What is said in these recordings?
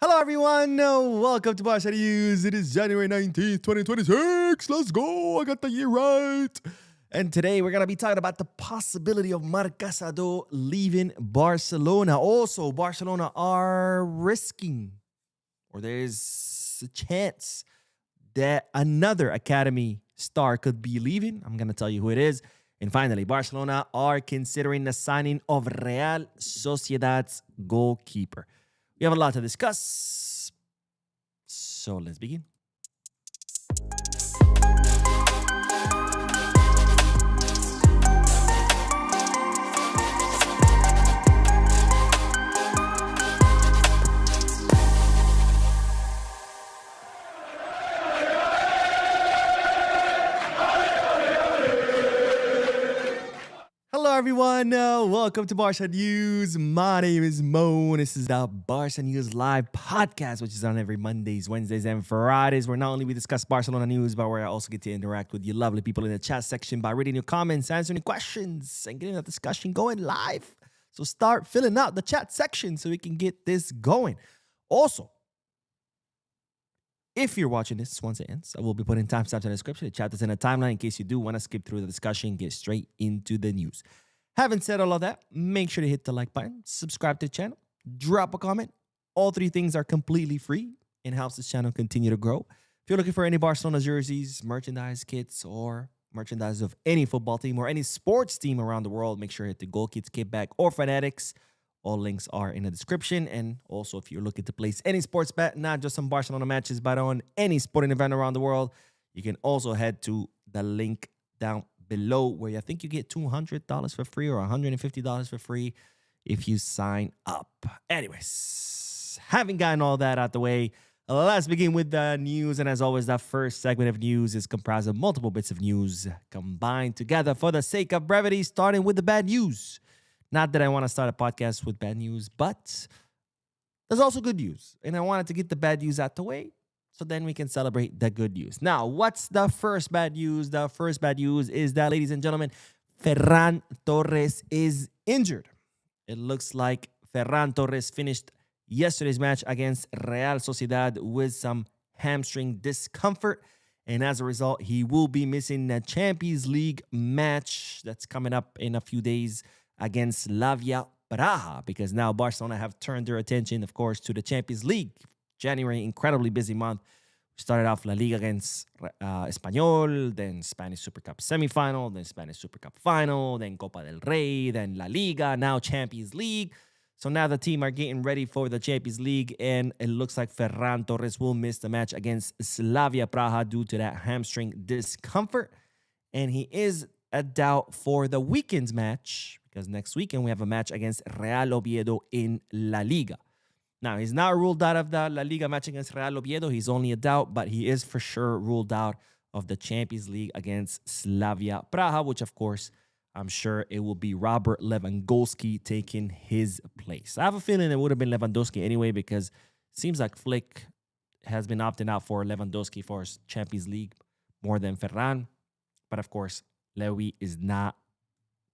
Hello, everyone. Welcome to Barca News. It is January 19th, 2026. Let's go. I got the year right. And today we're going to be talking about the possibility of Marc Casado leaving Barcelona. Also, Barcelona are risking, or there's a chance that another academy star could be leaving. I'm going to tell you who it is. And finally, Barcelona are considering the signing of Real Sociedad's goalkeeper. We have a lot to discuss, so let's begin. Hello, everyone. Welcome to Barca News. My name is Mo. This is the Barca News Live podcast, which is on every Mondays, Wednesdays, and Fridays, where not only we discuss Barcelona news, but where I also get to interact with you lovely people in the chat section by reading your comments, answering questions, and getting that discussion going live. So start filling out the chat section so we can get this going. Also, if you're watching this once it ends, I will be putting timestamps in the description. The chat is in a timeline in case you do want to skip through the discussion, get straight into the news. Having said all of that, make sure to hit the like button, subscribe to the channel, drop a comment. All three things are completely free and helps this channel continue to grow. If you're looking for any Barcelona jerseys, merchandise kits, or merchandise of any football team or any sports team around the world, make sure to hit the Goal Kids, Kickback, or Fanatics. All links are in the description. And also, if you're looking to place any sports bet, not just on Barcelona matches, but on any sporting event around the world, you can also head to the link down below where I think you get $200 for free or $150 for free if you sign up. Anyways, having gotten all that out the way, let's begin with the news. And as always, that first segment of news is comprised of multiple bits of news combined together for the sake of brevity, starting with the bad news. Not that I want to start a podcast with bad news, but there's also good news. And I wanted to get the bad news out the way so then we can celebrate the good news. Now, what's the first bad news? The first bad news is that, ladies and gentlemen, Ferran Torres is injured. It looks like Ferran Torres finished yesterday's match against Real Sociedad with some hamstring discomfort. And as a result, he will be missing the Champions League match that's coming up in a few days against Slavia Praha, because now Barcelona have turned their attention, of course, to the Champions League. January, incredibly busy month. We started off La Liga against Espanyol, then Spanish Super Cup semifinal, then Spanish Super Cup final, then Copa del Rey, then La Liga, now Champions League. So now the team are getting ready for the Champions League, and it looks like Ferran Torres will miss the match against Slavia Praha due to that hamstring discomfort. And he is a doubt for the weekend's match, because next weekend we have a match against Real Oviedo in La Liga. Now, he's not ruled out of the La Liga match against Real Oviedo. He's only a doubt, but he is for sure ruled out of the Champions League against Slavia Praha, which, of course, I'm sure it will be Robert Lewandowski taking his place. I have a feeling it would have been Lewandowski anyway, because it seems like Flick has been opting out for Lewandowski for his Champions League more than Ferran. But, of course, Lewy is not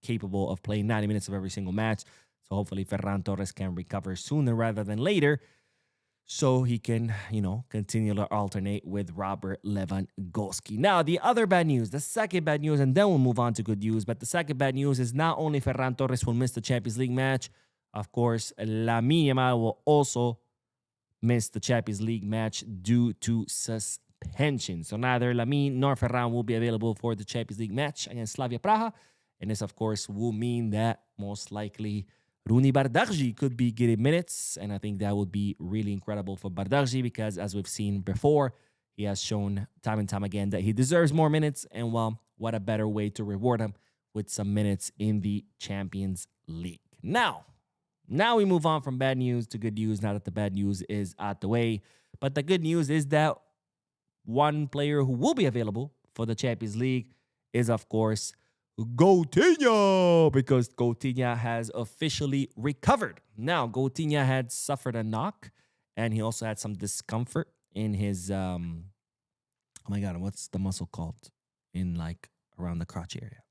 capable of playing 90 minutes of every single match. So hopefully Ferran Torres can recover sooner rather than later so he can, continue to alternate with Robert Lewandowski. Now, the other bad news, the second bad news, and then we'll move on to good news. But the second bad news is not only Ferran Torres will miss the Champions League match, of course, Lamine Yamal will also miss the Champions League match due to suspension. So neither Lamine nor Ferran will be available for the Champions League match against Slavia Praha. And this, of course, will mean that most likely Rooney Bardghji could be getting minutes. And I think that would be really incredible for Bardghji because, as we've seen before, he has shown time and time again that he deserves more minutes. And, well, what a better way to reward him with some minutes in the Champions League. Now we move on from bad news to good news now that the bad news is out the way. But the good news is that one player who will be available for the Champions League is, of course, Coutinho, because Coutinho has officially recovered. Now, Coutinho had suffered a knock, and he also had some discomfort in his, oh my God, what's the muscle called in around the crotch area?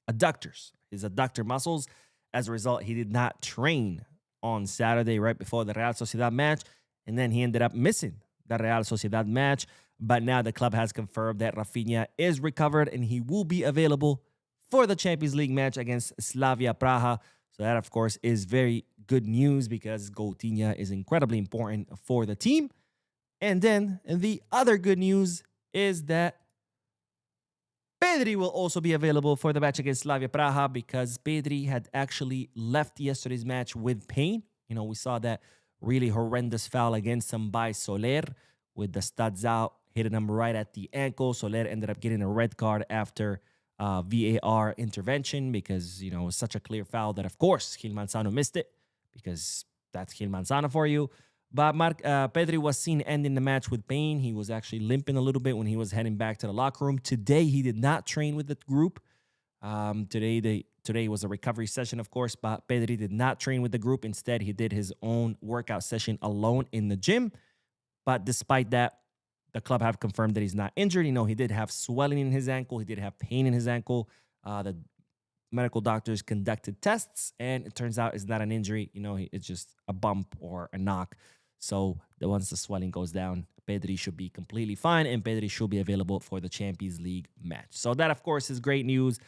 Adductors. His adductor muscles. As a result, he did not train on Saturday right before the Real Sociedad match, and then he ended up missing the Real Sociedad match. But now the club has confirmed that Rafinha is recovered and he will be available for the Champions League match against Slavia Praha. So that, of course, is very good news because Coutinho is incredibly important for the team. And then the other good news is that Pedri will also be available for the match against Slavia Praha because Pedri had actually left yesterday's match with pain. You know, we saw that really horrendous foul against him by Soler with the studs out, hitting him right at the ankle. Soler ended up getting a red card after VAR intervention because, you know, it was such a clear foul that, of course, Gil Manzano missed it because that's Gil Manzano for you. But Pedri was seen ending the match with pain. He was actually limping a little bit when he was heading back to the locker room. Today, he did not train with the group. Today was a recovery session, of course, but Pedri did not train with the group. Instead, he did his own workout session alone in the gym. But despite that, the club have confirmed that he's not injured. You know, he did have swelling in his ankle. He did have pain in his ankle. The medical doctors conducted tests, and it turns out it's not an injury. You know, it's just a bump or a knock. So once the swelling goes down, Pedri should be completely fine, and Pedri should be available for the Champions League match. So that, of course, is great news,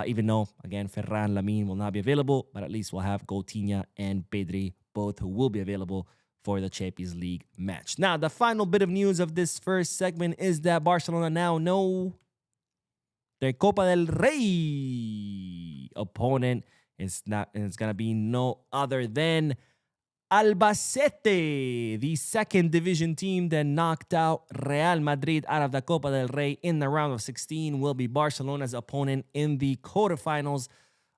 even though, again, Ferran Lamine will not be available, but at least we'll have Coutinho and Pedri, both who will be available for the Champions League match. Now, the final bit of news of this first segment is that Barcelona now know their Copa del Rey opponent is not, and it's gonna be no other than Albacete, the second division team that knocked out Real Madrid out of the Copa del Rey in the round of 16, will be Barcelona's opponent in the quarterfinals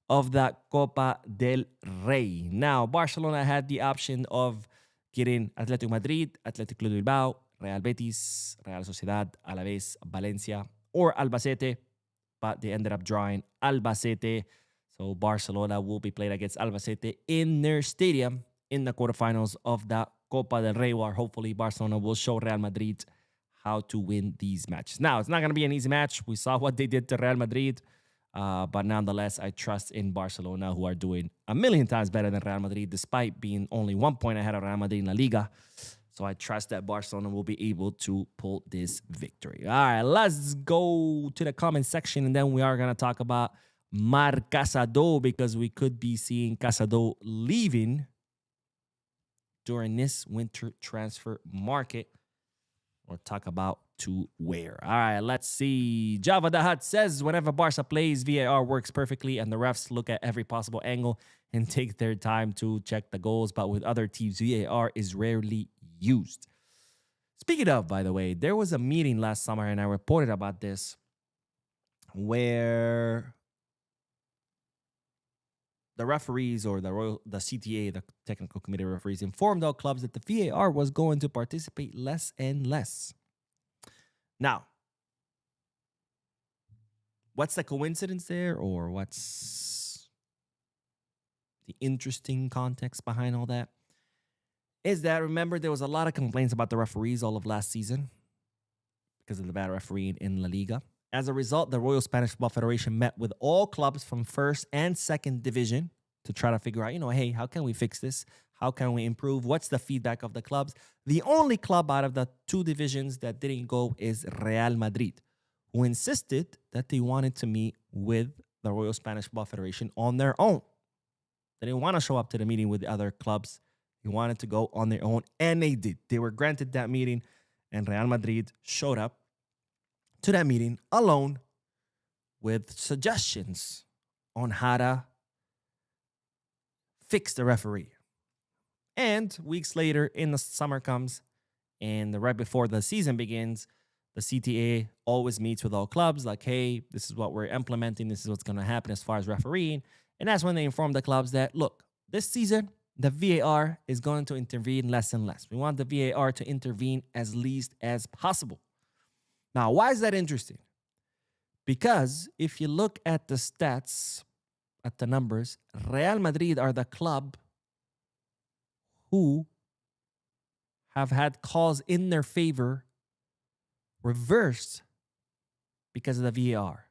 of the Copa del Rey. Now, Barcelona had the option of getting Atletico Madrid, Athletic Club Bilbao, Real Betis, Real Sociedad, Alaves, Valencia, or Albacete, but they ended up drawing Albacete. So Barcelona will be playing against Albacete in their stadium in the quarterfinals of the Copa del Rey, where hopefully Barcelona will show Real Madrid how to win these matches. Now, it's not going to be an easy match. We saw what they did to Real Madrid. But nonetheless, I trust in Barcelona, who are doing a million times better than Real Madrid, despite being only 1 point ahead of Real Madrid in La Liga. So I trust that Barcelona will be able to pull this victory. All right, let's go to the comment section, and then we are going to talk about Marc Casado, because we could be seeing Casado leaving during this winter transfer market. We'll talk about to where. All right, let's see. Java the Hut says, whenever Barca plays, VAR works perfectly and the refs look at every possible angle and take their time to check the goals. But with other teams, VAR is rarely used. Speaking of, by the way, there was a meeting last summer, and I reported about this, where the referees, or the CTA, the technical committee referees, informed all clubs that the VAR was going to participate less and less. Now, what's the coincidence there, or what's the interesting context behind all that? Is that, remember, there was a lot of complaints about the referees all of last season because of the bad refereeing in La Liga. As a result, the Royal Spanish Football Federation met with all clubs from first and second division to try to figure out, hey, how can we fix this? How can we improve? What's the feedback of the clubs? The only club out of the two divisions that didn't go is Real Madrid, who insisted that they wanted to meet with the Royal Spanish Football Federation on their own. They didn't want to show up to the meeting with the other clubs. They wanted to go on their own, and they did. They were granted that meeting, and Real Madrid showed up to that meeting alone with suggestions on how to fix the referee. And weeks later, in the summer comes, and right before the season begins, the CTA always meets with all clubs like, hey, this is what we're implementing. This is what's going to happen as far as refereeing. And that's when they inform the clubs that, look, this season, the VAR is going to intervene less and less. We want the VAR to intervene as least as possible. Now, why is that interesting? Because if you look at the stats, at the numbers, Real Madrid are the club who have had calls in their favor reversed because of the VAR.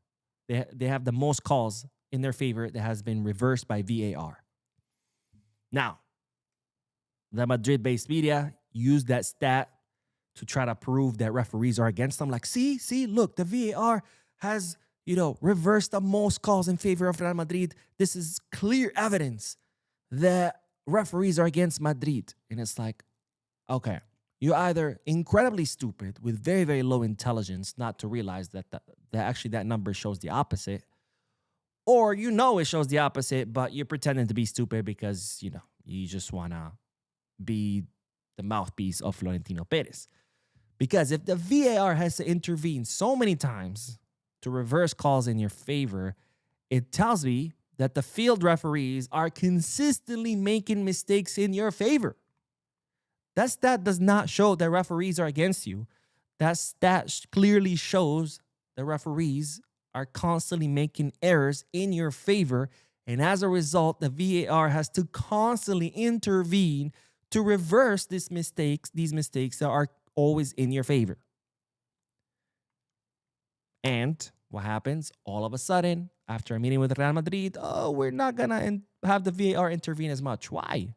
They have the most calls in their favor that has been reversed by VAR. Now, the Madrid-based media use that stat to try to prove that referees are against them. Like, see, look, the VAR has, reversed the most calls in favor of Real Madrid. This is clear evidence that referees are against Madrid. And it's like, okay, you're either incredibly stupid with very, very low intelligence not to realize that actually that number shows the opposite, or it shows the opposite, but you're pretending to be stupid because, you just want to be the mouthpiece of Florentino Perez. Because if the VAR has to intervene so many times to reverse calls in your favor, it tells me that the field referees are consistently making mistakes in your favor. That stat does not show that referees are against you. That stat clearly shows the referees are constantly making errors in your favor. And as a result, the VAR has to constantly intervene to reverse these mistakes that are always in your favor. And what happens? All of a sudden, after a meeting with Real Madrid, we're not going to have the VAR intervene as much. Why?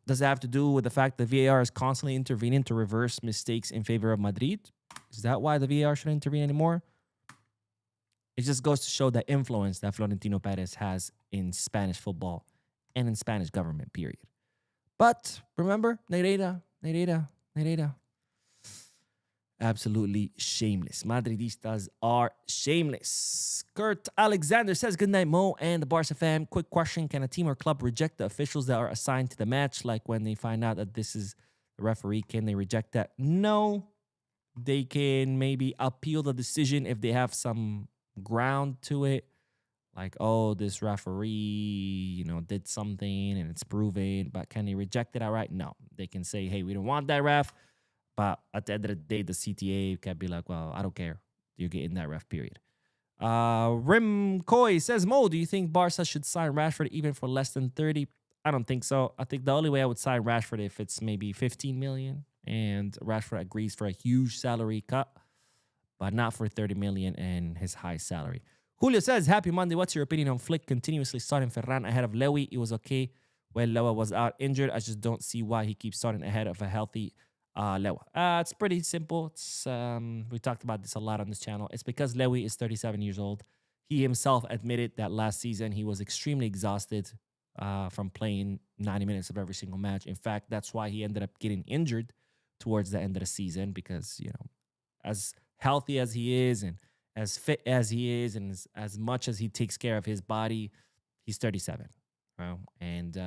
Does it have to do with the fact that VAR is constantly intervening to reverse mistakes in favor of Madrid? Is that why the VAR shouldn't intervene anymore? It just goes to show the influence that Florentino Perez has in Spanish football and in Spanish government, period. But remember, Nereida. Absolutely shameless. Madridistas are shameless. Kurt Alexander says, good night, Mo and the Barca fam. Quick question. Can a team or club reject the officials that are assigned to the match? Like when they find out that this is the referee, can they reject that? No. They can maybe appeal the decision if they have some ground to it. Like, this referee, did something and it's proven. But can they reject it outright? No. They can say, hey, we don't want that ref. But at the end of the day, the CTA can be like, well, I don't care. You're getting that ref, period. Rim Koi says, Mo, do you think Barca should sign Rashford even for less than 30? I don't think so. I think the only way I would sign Rashford if it's maybe 15 million and Rashford agrees for a huge salary cut, but not for 30 million and his high salary. Julio says, happy Monday. What's your opinion on Flick continuously starting Ferran ahead of Lewy? It was okay when Lewa was out injured. I just don't see why he keeps starting ahead of a healthy Lewa. It's pretty simple. It's we talked about this a lot on this channel. It's because Lewy is 37 years old. He himself admitted that last season he was extremely exhausted from playing 90 minutes of every single match. In fact, that's why he ended up getting injured towards the end of the season because, as healthy as he is and as fit as he is and as much as he takes care of his body, he's 37. And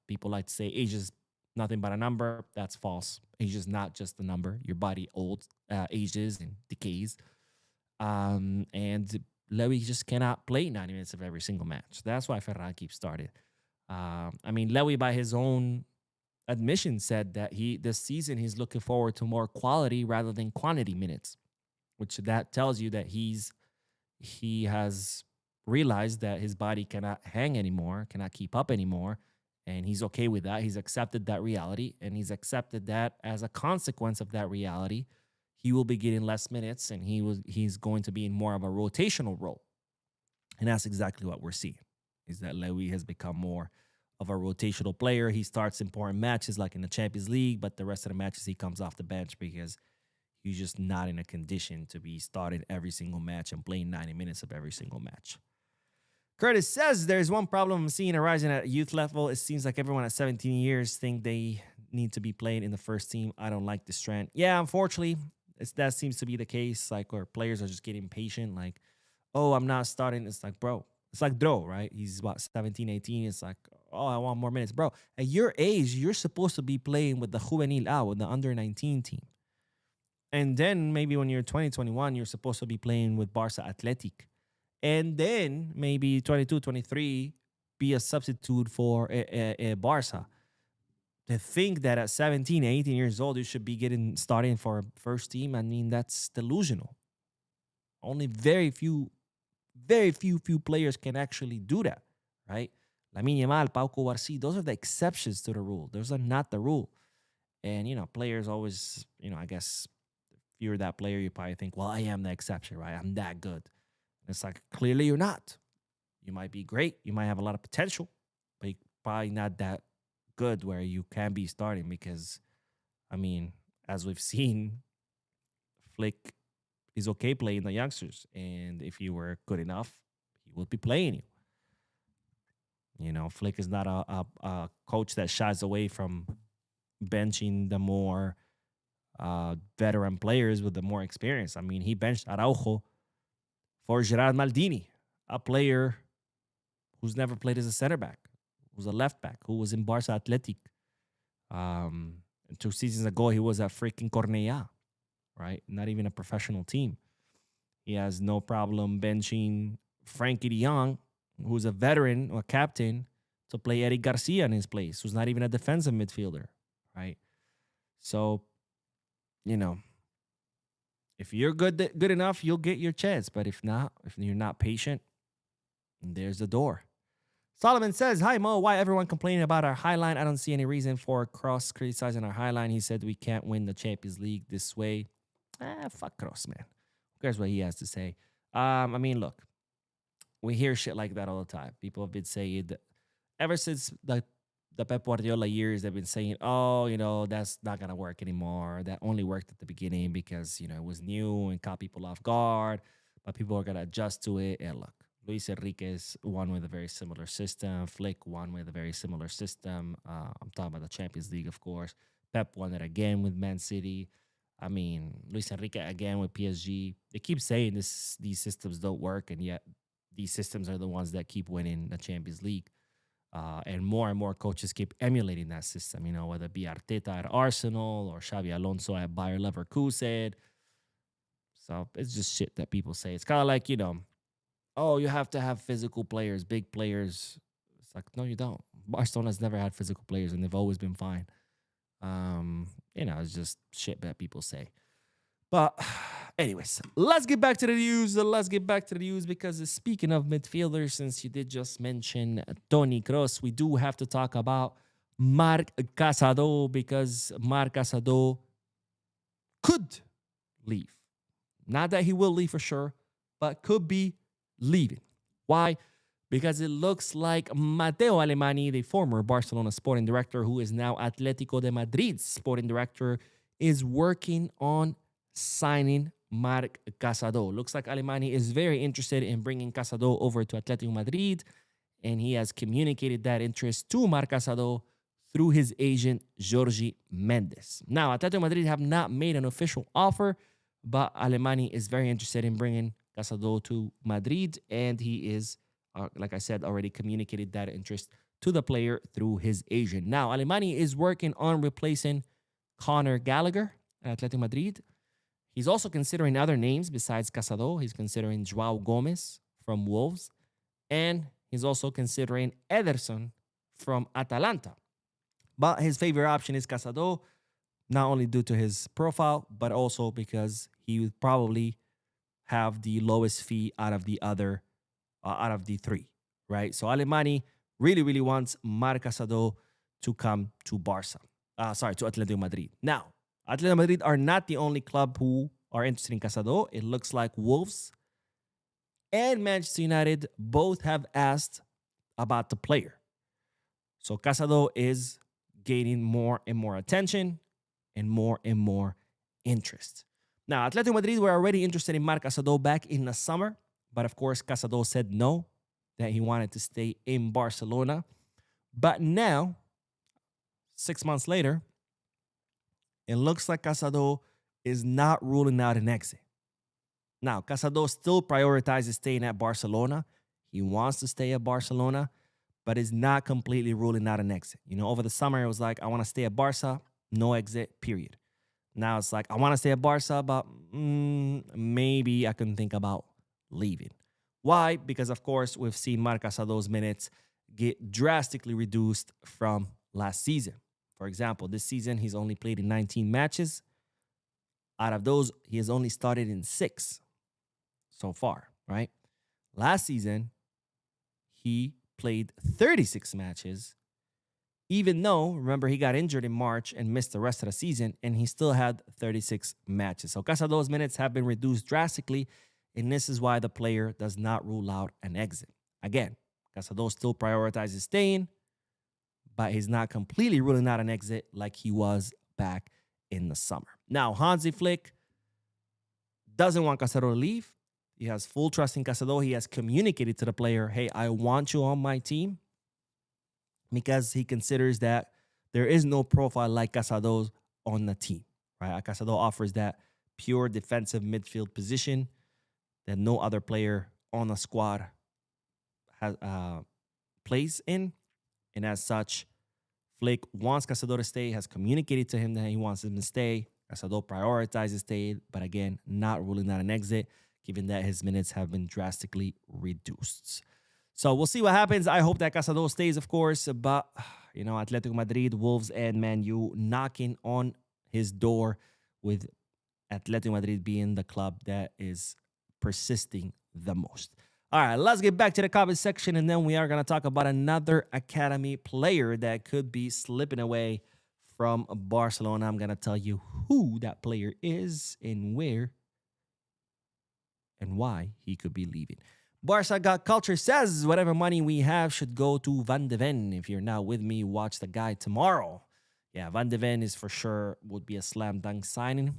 people like to say age is nothing but a number. That's false. Age is not just a number. Your body ages and decays. And Lewy just cannot play 90 minutes of every single match. That's why Ferran keeps starting. Lewy, by his own admission, said that this season he's looking forward to more quality rather than quantity minutes, which that tells you that he has realized that his body cannot hang anymore, cannot keep up anymore. And he's okay with that. He's accepted that reality. And he's accepted that as a consequence of that reality, he will be getting less minutes and he's going to be in more of a rotational role. And that's exactly what we're seeing, is that Lewy has become more of a rotational player. He starts important matches like in the Champions League, but the rest of the matches he comes off the bench because he's just not in a condition to be starting every single match and playing 90 minutes of every single match. Curtis says there's one problem I'm seeing arising at youth level. It seems like everyone at 17 years think they need to be playing in the first team. I don't like this trend. Yeah, unfortunately, that seems to be the case. Like, where players are just getting impatient. Like, I'm not starting. It's like, bro, it's like Dro, right? He's about 17, 18. It's like, I want more minutes. Bro, at your age, you're supposed to be playing with the Juvenil A, with the under-19 team. And then maybe when you're 20, 21, you're supposed to be playing with Barça Athletic. And then maybe 22, 23, be a substitute for a Barça. To think that at 17, 18 years old, you should be starting for a first team, I mean, that's delusional. Only very few players can actually do that, right? Lamine Yamal, Pau Cubarsí, those are the exceptions to the rule. Those are not the rule. And, players always, I guess, if you're that player, you probably think, well, I am the exception, right? I'm that good. It's like, clearly you're not. You might be great. You might have a lot of potential, but you're probably not that good where you can be starting because, I mean, as we've seen, Flick is okay playing the youngsters. And if you were good enough, he would be playing you. You know, Flick is not a coach that shies away from benching the more veteran players with the more experience. I mean, he benched Araujo for Gerard Maldini, a player who's never played as a center back, who's a left back, who was in Barça Athletic. 2 seasons ago, he was at freaking Cornellà, right? Not even a professional team. He has no problem benching Frankie de Jong, who's a veteran or captain, to play Eric Garcia in his place, who's not even a defensive midfielder, right? So, you know, if you're good enough, you'll get your chance. But if not, if you're not patient, there's the door. Solomon says, "Hi Mo, why everyone complaining about our highline? I don't see any reason for Cross criticizing our highline. He said we can't win the Champions League this way. Fuck Cross, man. Who cares what he has to say? I mean, look, we hear shit like that all the time. People have been saying that ever since the Pep Guardiola years, they've been saying, oh, you know, that's not going to work anymore. That only worked at the beginning because, you know, it was new and caught people off guard, but people are going to adjust to it. And look, Luis Enriquez won with a very similar system. Flick won with a very similar system. I'm talking about the Champions League, of course. Pep won it again with Man City. I mean, Luis Enrique again with PSG. They keep saying these systems don't work, and yet these systems are the ones that keep winning the Champions League. And more coaches keep emulating that system, you know, whether it be Arteta at Arsenal or Xabi Alonso at Bayer Leverkusen. So it's just shit that people say. It's kind of like, you know, oh, you have to have physical players, big players. It's like, no, you don't. Barcelona's never had physical players, and they've always been fine. You know, it's just shit that people say. But anyways, let's get back to the news. Because speaking of midfielders, since you did just mention Toni Kroos, we do have to talk about Marc Casado, because Marc Casado could leave. Not that he will leave for sure, but could be leaving. Why? Because it looks like Matteo Alemany, the former Barcelona sporting director, who is now Atletico de Madrid's sporting director, is working on signing Marc Casado. Looks like Alemany is very interested in bringing Casado over to Atletico Madrid, and he has communicated that interest to Marc Casado through his agent, Jorge Mendes. Now, Atletico Madrid have not made an official offer, but Alemany is very interested in bringing Casado to Madrid, and he is, like I said, already communicated that interest to the player through his agent. Now, Alemany is working on replacing Conor Gallagher at Atletico Madrid. He's also considering other names besides Casado. He's considering Joao Gomez from Wolves, and he's also considering Ederson from Atalanta. But his favorite option is Casado, not only due to his profile, but also because he would probably have the lowest fee out of the three, right? So Alemany really wants Marc Casado to come to Barca. To Atletico Madrid. Now, Atletico Madrid are not the only club who are interested in Casado. It looks like Wolves and Manchester United both have asked about the player. So Casado is gaining more and more attention and more interest. Now, Atletico Madrid were already interested in Marc Casado back in the summer, but of course, Casado said no, that he wanted to stay in Barcelona. But now, 6 months later, it looks like Casado is not ruling out an exit. Now, Casado still prioritizes staying at Barcelona. He wants to stay at Barcelona, but is not completely ruling out an exit. You know, over the summer, it was like, I want to stay at Barca, no exit, period. Now it's like, I want to stay at Barca, but maybe I can think about leaving. Why? Because, of course, we've seen Marc Casado's minutes get drastically reduced from last season. For example, this season, he's only played in 19 matches. Out of those, he has only started in 6 so far, right? Last season, he played 36 matches, even though, remember, he got injured in March and missed the rest of the season, and he still had 36 matches. So Casado's minutes have been reduced drastically, and this is why the player does not rule out an exit. Again, Casado still prioritizes staying, but he's not completely ruling out an exit like he was back in the summer. Now, Hansi Flick doesn't want Casado to leave. He has full trust in Casado. He has communicated to the player, hey, I want you on my team, because he considers that there is no profile like Casado's on the team, right? Casado offers that pure defensive midfield position that no other player on the squad has plays in. And as such, Flick wants Casado to stay, has communicated to him that he wants him to stay. Casado prioritizes stay, but again, not ruling out an exit, given that his minutes have been drastically reduced. So we'll see what happens. I hope that Casado stays, of course, but, Atletico Madrid, Wolves, and Man U knocking on his door, with Atletico Madrid being the club that is persisting the most. All right, let's get back to the comment section, and then we are going to talk about another academy player that could be slipping away from Barcelona. I'm going to tell you who that player is and where and why he could be leaving. Barca Got Culture says, whatever money we have should go to Van de Ven. If you're not with me, watch the guy tomorrow. Yeah, Van de Ven is for sure would be a slam dunk signing.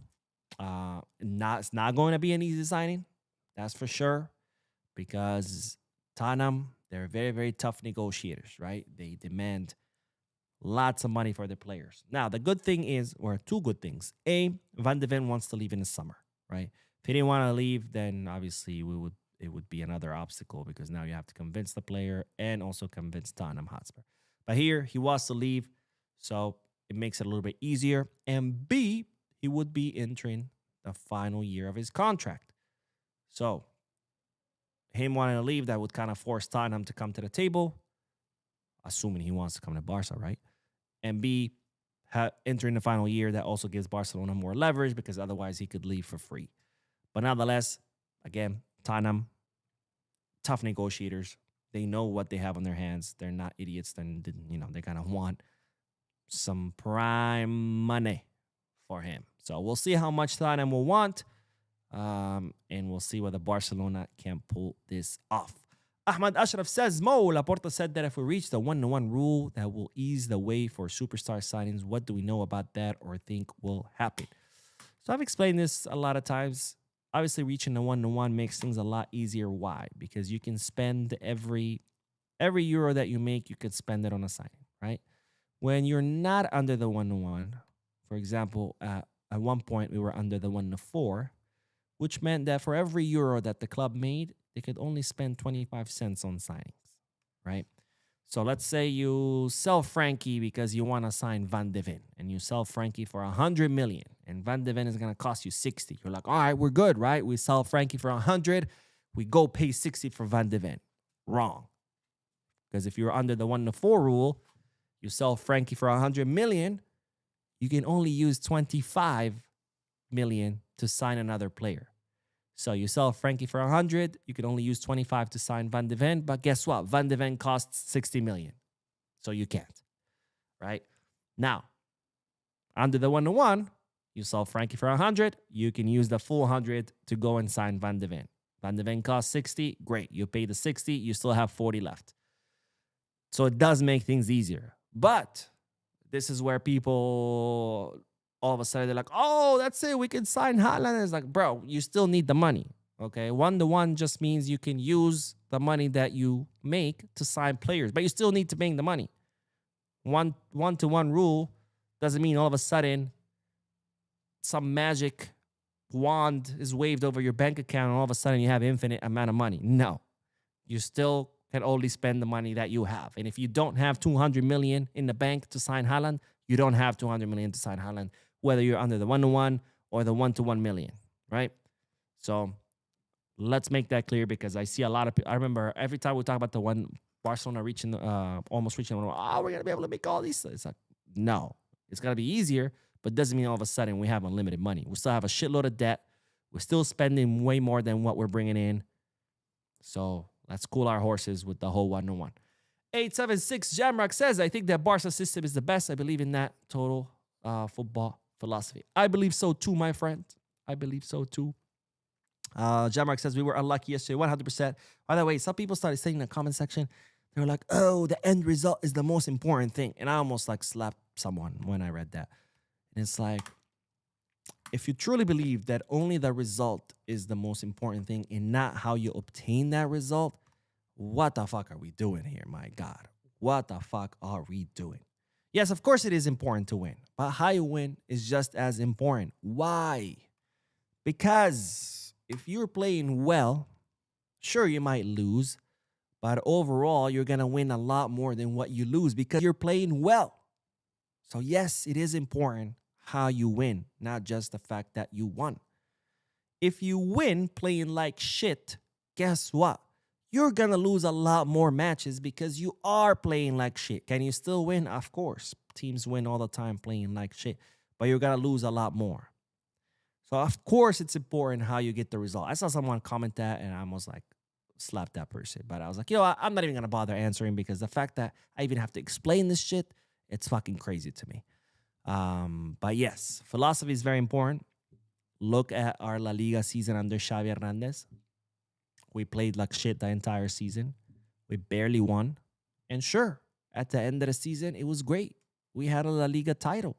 It's not going to be an easy signing, that's for sure, because Tottenham, they're very, very tough negotiators, right? They demand lots of money for their players. Now, the good thing is, or two good things. A, Van de Ven wants to leave in the summer, right? If he didn't want to leave, then obviously it would be another obstacle, because now you have to convince the player and also convince Tottenham Hotspur. But here, he wants to leave, so it makes it a little bit easier. And B, he would be entering the final year of his contract. So him wanting to leave, that would kind of force Tottenham to come to the table, assuming he wants to come to Barca, right? And B, entering the final year, that also gives Barcelona more leverage, because otherwise he could leave for free. But nonetheless, again, Tottenham, tough negotiators. They know what they have on their hands. They're not idiots. Then they kind of want some prime money for him. So we'll see how much Tottenham will want, and we'll see whether Barcelona can pull this off. Ahmad Ashraf says, Mo, Laporta said that if we reach the 1-to-1 rule, that will ease the way for superstar signings. What do we know about that or think will happen? So I've explained this a lot of times. Obviously, reaching the 1-to-1 makes things a lot easier. Why? Because you can spend every euro that you make, you could spend it on a signing, right? When you're not under the 1-to-1, for example, at one point we were under the 1-to-4, which meant that for every euro that the club made, they could only spend 25 cents on signings, right? So let's say you sell Frankie because you want to sign Van de Ven, and you sell Frankie for 100 million, and Van de Ven is going to cost you 60. You're like, all right, we're good, right? We sell Frankie for 100, we go pay 60 for Van de Ven. Wrong. Because if you're under the 1-to-4 rule, you sell Frankie for 100 million, you can only use 25 million to sign another player. So you sell Frankie for 100, you can only use 25 to sign Van de Ven, but guess what? Van de Ven costs 60 million. So you can't, right? Now, under the 1-to-1, you sell Frankie for 100, you can use the full 100 to go and sign Van de Ven. Van de Ven costs 60, great. You pay the 60, you still have 40 left. So it does make things easier. But this is where people all of a sudden they're like, oh, that's it, we can sign Haaland. It's like, bro, you still need the money, okay? 1-to-1 just means you can use the money that you make to sign players, but you still need to make the money. 1-to-1 rule doesn't mean all of a sudden some magic wand is waved over your bank account and all of a sudden you have infinite amount of money. No, you still can only spend the money that you have. And if you don't have 200 million in the bank to sign Haaland, you don't have 200 million to sign Haaland, whether you're under the 1-to-1 or the 1-to-1 million, right? So let's make that clear, because I see a lot of people. I remember every time we talk about the one Barcelona reaching, almost reaching, we're going to be able to make all these. It's like, no, it's going to be easier, but doesn't mean all of a sudden we have unlimited money. We still have a shitload of debt. We're still spending way more than what we're bringing in. So let's cool our horses with the whole 1-to-1. 876 Jamrock says, I think that Barca system is the best. I believe in that total football philosophy. I believe so too, my friend. I believe so too. Jamrock says, we were unlucky yesterday, 100%. By the way, some people started saying in the comment section, They're like, oh, the end result is the most important thing. And I almost like slapped someone when I read that. And it's like, if you truly believe that only the result is the most important thing and not how you obtain that result, what the fuck are we doing here, my God? What the fuck are we doing? Yes, of course it is important to win, but how you win is just as important. Why? Because if you're playing well, sure, you might lose, but overall, you're going to win a lot more than what you lose because you're playing well. So, yes, it is important how you win, not just the fact that you won. If you win playing like shit, guess what? You're going to lose a lot more matches because you are playing like shit. Can you still win? Of course. Teams win all the time playing like shit, but you're going to lose a lot more. So, of course, it's important how you get the result. I saw someone comment that and I almost like slapped that person. But I was like, I'm not even going to bother answering because the fact that I even have to explain this shit, it's fucking crazy to me. But yes, philosophy is very important. Look at our La Liga season under Xavi Hernandez. We played like shit the entire season. We barely won. And sure, at the end of the season, it was great. We had a La Liga title.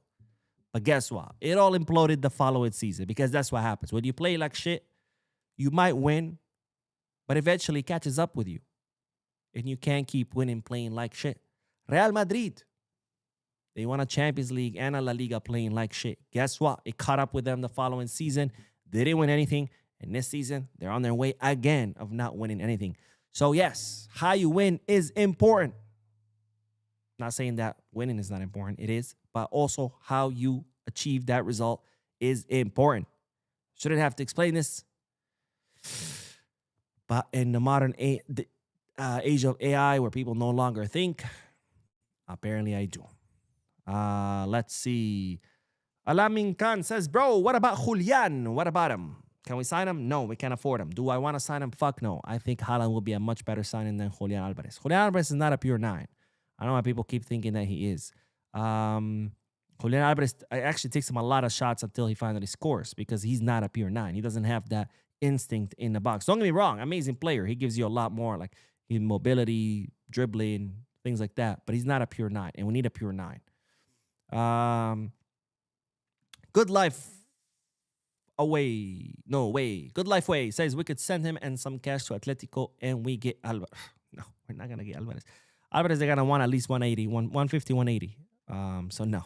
But guess what? It all imploded the following season because that's what happens. When you play like shit, you might win, but eventually it catches up with you. And you can't keep winning playing like shit. Real Madrid, they won a Champions League and a La Liga playing like shit. Guess what? It caught up with them the following season. They didn't win anything. And this season, they're on their way again of not winning anything. So yes, how you win is important. Not saying that winning is not important. It is. But also how you achieve that result is important. Shouldn't have to explain this. But in the modern age of AI where people no longer think, apparently I do. Let's see. Alamin Khan says, bro, what about Julian? What about him? Can we sign him? No, we can't afford him. Do I want to sign him? Fuck no. I think Haaland will be a much better signing than Julian Alvarez. Julian Alvarez is not a pure 9. I don't know why people keep thinking that he is. Julian Alvarez, it actually takes him a lot of shots until he finally scores because he's not a pure 9. He doesn't have that instinct in the box. Don't get me wrong, amazing player. He gives you a lot more, like mobility, dribbling, things like that. But he's not a pure 9, and we need a pure 9. Good life away. No way. Good life way says we could send him and some cash to Atletico and we get Alvarez. No, we're not going to get Alvarez. Alvarez, they're going to want at least 180, 150, 180. So no.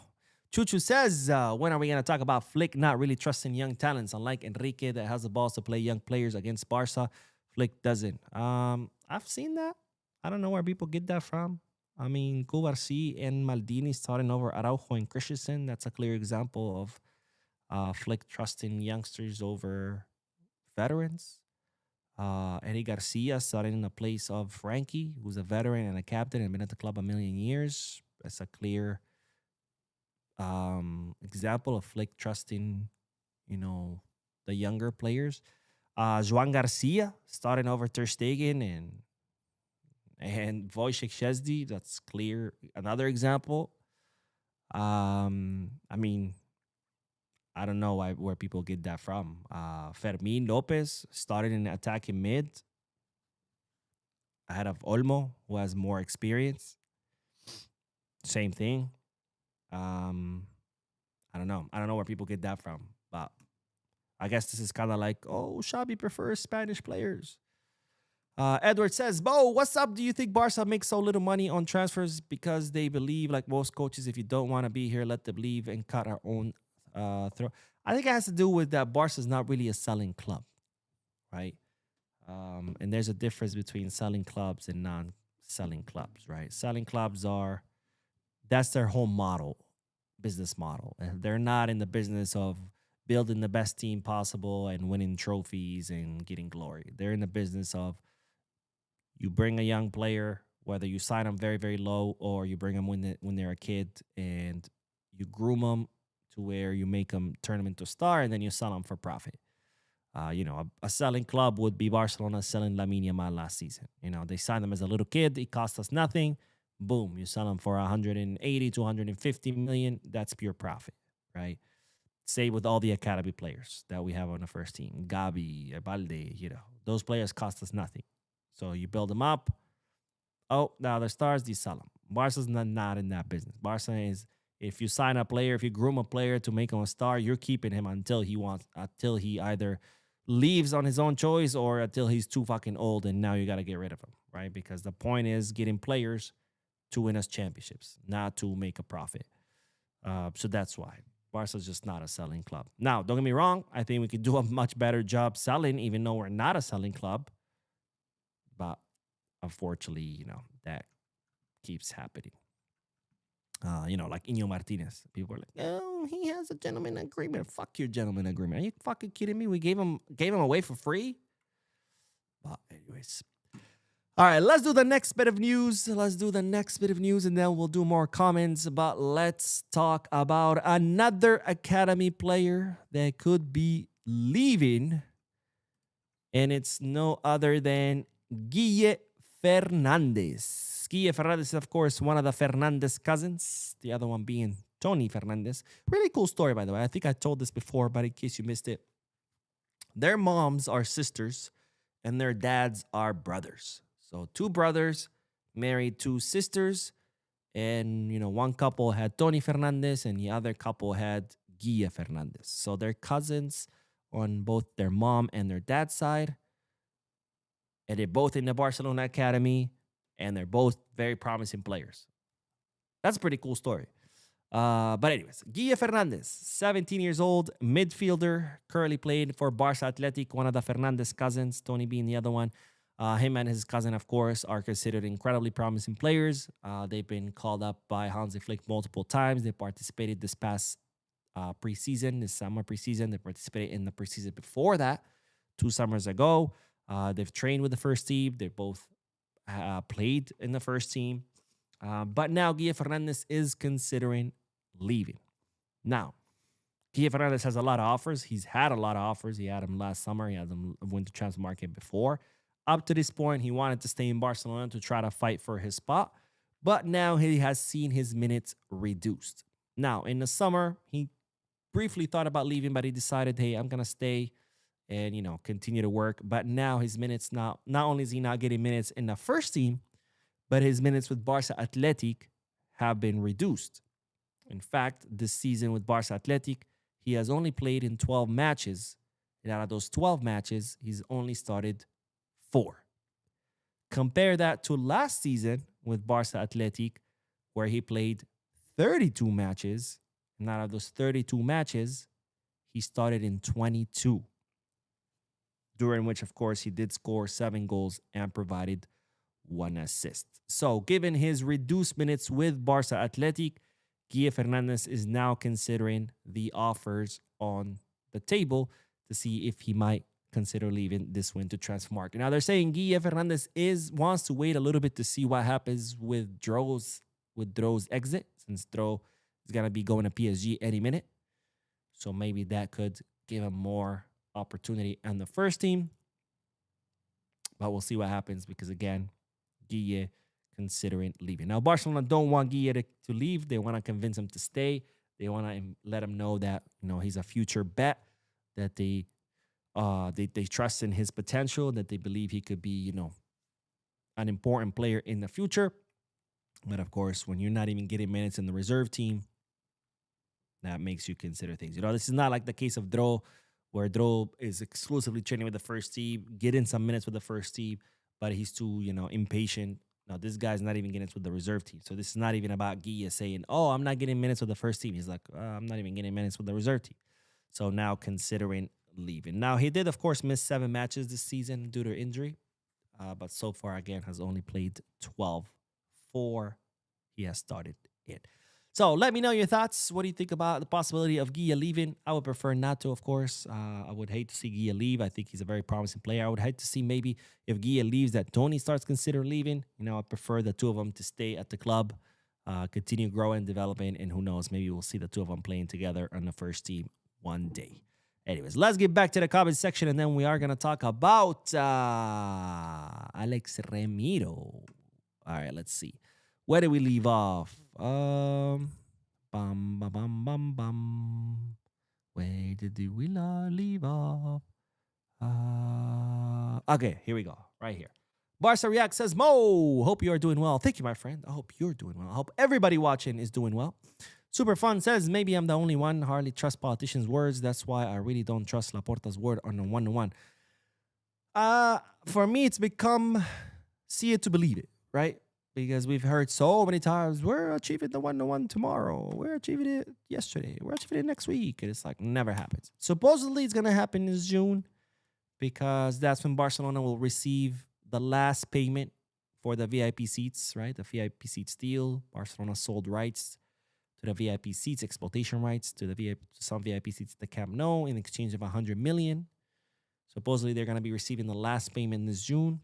Chuchu says, when are we going to talk about Flick not really trusting young talents, unlike Enrique that has the balls to play young players against Barca? Flick doesn't. I've seen that. I don't know where people get that from. I mean, Cubarsí and Maldini starting over Araujo and Christensen. That's a clear example of Flick trusting youngsters over veterans. Eddie Garcia starting in the place of Frankie, who's a veteran and a captain and been at the club a million years. That's a clear example of Flick trusting, the younger players. Joan Garcia starting over Ter Stegen and Wojciech Szczesny. That's clear. Another example. I mean, I don't know where people get that from. Fermin Lopez started in attacking mid ahead of Olmo, who has more experience. Same thing. I don't know. I don't know where people get that from. But I guess this is kind of like, Xabi prefers Spanish players. Edward says, Bo, what's up? Do you think Barca makes so little money on transfers because they believe, like most coaches, if you don't want to be here, let them leave and cut our own throat? I think it has to do with that Barca is not really a selling club, right? And there's a difference between selling clubs and non-selling clubs, right? Selling clubs that's their whole model, business model. And they're not in the business of building the best team possible and winning trophies and getting glory. They're in the business of you bring a young player, whether you sign them very, very low or you bring them when they're a kid and you groom them to where you make them, turn them into a star, and then you sell them for profit. A selling club would be Barcelona selling Lamine Yamal last season. They signed them as a little kid. It cost us nothing. Boom, you sell them for 180 to 150 million. That's pure profit, right? Same with all the academy players that we have on the first team. Gabi, Balde, those players cost us nothing. So you build them up Oh, now the stars, they sell them. Barca's not in that business. Barca is, if you sign a player, if you groom a player to make him a star, you're keeping him until he either leaves on his own choice or until he's too fucking old and now you got to get rid of him, right? Because the point is getting players to win us championships, not to make a profit. So that's why Barca's just not a selling club. Now, don't get me wrong. I think we could do a much better job selling, even though we're not a selling club. But unfortunately, that keeps happening. Like Inigo Martinez. People are like, oh, he has a gentleman agreement. Fuck your gentleman agreement. Are you fucking kidding me? We gave him away for free. But anyways. All right, let's do the next bit of news. And then we'll do more comments. But let's talk about another academy player that could be leaving. And it's no other than Guille Fernandez. Guille Fernandez is, of course, one of the Fernandez cousins. The other one being Tony Fernandez. Really cool story, by the way. I think I told this before, but in case you missed it. Their moms are sisters, and their dads are brothers. So 2 brothers married 2 sisters, and one couple had Tony Fernandez, and the other couple had Guille Fernandez. So they're cousins on both their mom and their dad's side, and they're both in the Barcelona academy, and they're both very promising players. That's a pretty cool story. But anyways, Guille Fernandez, 17 years old, midfielder, currently played for Barça Athletic, one of the Fernandez cousins, Tony being the other one. Him and his cousin, of course, are considered incredibly promising players. They've been called up by Hansi Flick multiple times. They participated this past preseason, this summer preseason. They participated in the preseason before that, 2 summers ago. They've trained with the first team. They both played in the first team. But now Guille Fernandez is considering leaving. Now, Guille Fernandez has a lot of offers. He's had a lot of offers. He had them last summer. He had them winter transfer market before. Up to this point, he wanted to stay in Barcelona to try to fight for his spot. But now he has seen his minutes reduced. Now, in the summer, he briefly thought about leaving, but he decided, hey, I'm going to stay and, continue to work. But now his minutes, not only is he not getting minutes in the first team, but his minutes with Barça Athletic have been reduced. In fact, this season with Barça Athletic, he has only played in 12 matches. And out of those 12 matches, he's only started 4. Compare that to last season with Barça Athletic, where he played 32 matches. And out of those 32 matches, he started in 22. During which, of course, he did score 7 goals and provided 1 assist. So, given his reduced minutes with Barça Athletic, Guille Fernandez is now considering the offers on the table to see if he might consider leaving this winter transfer market. Now, they're saying Guille Fernandez wants to wait a little bit to see what happens with Dro's exit, since Dro is going to be going to PSG any minute. So maybe that could give him more opportunity on the first team. But we'll see what happens because, again, Guille considering leaving. Now, Barcelona don't want Guille to leave. They want to convince him to stay. They want to let him know that, he's a future bet, that they trust in his potential, that they believe he could be, an important player in the future. But, of course, when you're not even getting minutes in the reserve team, that makes you consider things. This is not like the case of Dro, where Dro is exclusively training with the first team, getting some minutes with the first team, but he's too, impatient. Now, this guy's not even getting it with the reserve team. So this is not even about Guille saying, oh, I'm not getting minutes with the first team. He's like, I'm not even getting minutes with the reserve team. So now considering leaving. Now, he did, of course, miss 7 matches this season due to injury. But so far, again, has only played 12. 4 he has started in. So let me know your thoughts. What do you think about the possibility of Guille leaving? I would prefer not to, of course. I would hate to see Guille leave. I think he's a very promising player. I would hate to see maybe if Guille leaves that Tony starts considering leaving. I prefer the 2 of them to stay at the club, continue growing, developing, and who knows, maybe we'll see the 2 of them playing together on the first team one day. Anyways, let's get back to the comment section, and then we are going to talk about Alex Remiro. All right, let's see. Where did we leave off? Bum, bum, bum, bum, bum. Where did we leave off? Okay, here we go. Right here. Barca React says, Mo, hope you are doing well. Thank you, my friend. I hope you're doing well. I hope everybody watching is doing well. Super Fun says, maybe I'm the only one. Hardly trust politicians' words. That's why I really don't trust Laporta's word on a one-to-one. For me, it's become see it to believe it, right? Because we've heard so many times, we're achieving the one-to-one tomorrow. We're achieving it yesterday. We're achieving it next week. And it's like, never happens. Supposedly, it's going to happen in June because that's when Barcelona will receive the last payment for the VIP seats, right? The VIP seats deal. Barcelona sold rights to the VIP seats, exploitation rights to the VIP, some VIP seats at the Camp Nou in exchange of 100 million. Supposedly, they're going to be receiving the last payment this June.